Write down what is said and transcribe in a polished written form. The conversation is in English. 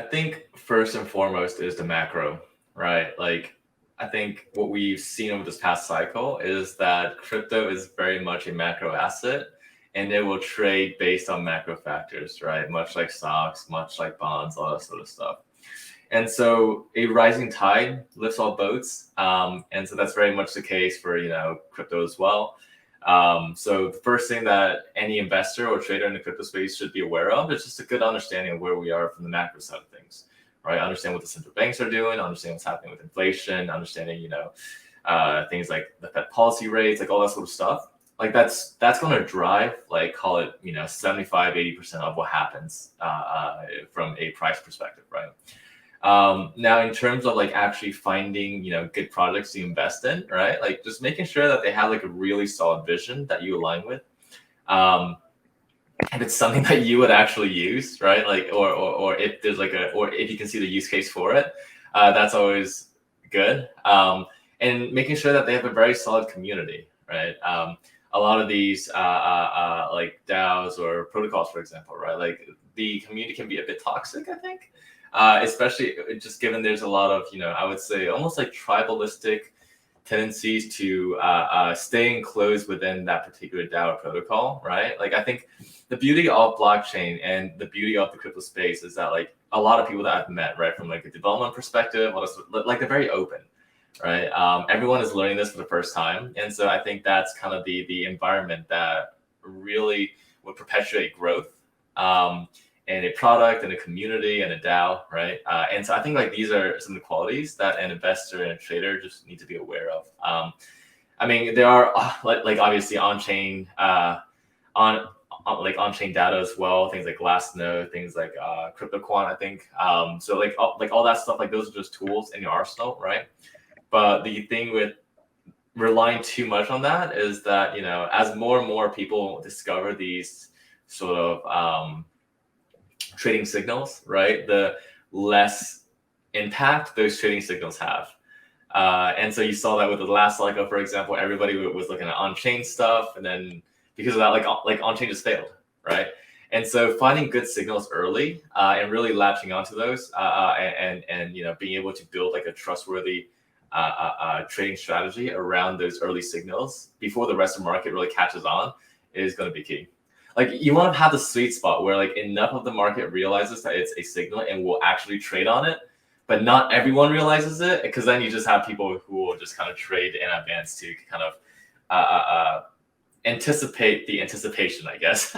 I think first and foremost is the macro, right? Like, I think what we've seen over this past cycle is that crypto is very much a macro asset and it will trade based on macro factors, right? Much like stocks, much like bonds, all that sort of stuff. And so a rising tide lifts all boats. And so that's very much the case for, crypto as well. So the first thing that any investor or trader in the crypto space should be aware of is just a good understanding of where we are from the macro side of things, right? Understand what the central banks are doing, understand what's happening with inflation, understanding, things like the Fed policy rates, like all that sort of stuff. Like that's going to drive, like, call it, 75, 80% of what happens from a price perspective, right? Now, in terms of like actually finding, good projects to invest in, right? Like just making sure that they have like a really solid vision that you align with. If it's something that you would actually use, right? Like, or if there's like or if you can see the use case for it, that's always good. And making sure that they have a very solid community, right? A lot of these like DAOs or protocols, for example, right? Like the community can be a bit toxic, I think. Especially just given there's a lot of, I would say almost like tribalistic tendencies to stay enclosed within that particular DAO protocol, right? Like I think the beauty of blockchain and the beauty of the crypto space is that like a lot of people that I've met, right, from like a development perspective, like they're very open, right? Everyone is learning this for the first time. And so I think that's kind of the environment that really would perpetuate growth. And a product and a community and a DAO, right? And so I think like these are some of the qualities that an investor and a trader just need to be aware of. I mean, there are like obviously on-chain on-chain data as well, things like Glassnode, things like CryptoQuant, I think. So like all that stuff, like those are just tools in your arsenal, right? But the thing with relying too much on that is that, as more and more people discover these sort of trading signals, right, the less impact those trading signals have. And so you saw that with the last cycle, for example, everybody was looking at on-chain stuff, and then because of that, like on-chain just failed, right? And so finding good signals early and really latching onto those and being able to build like a trustworthy trading strategy around those early signals before the rest of the market really catches on is going to be key. Like you want to have the sweet spot where like enough of the market realizes that it's a signal and will actually trade on it, but not everyone realizes it, because then you just have people who will just kind of trade in advance to kind of anticipate the anticipation, I guess.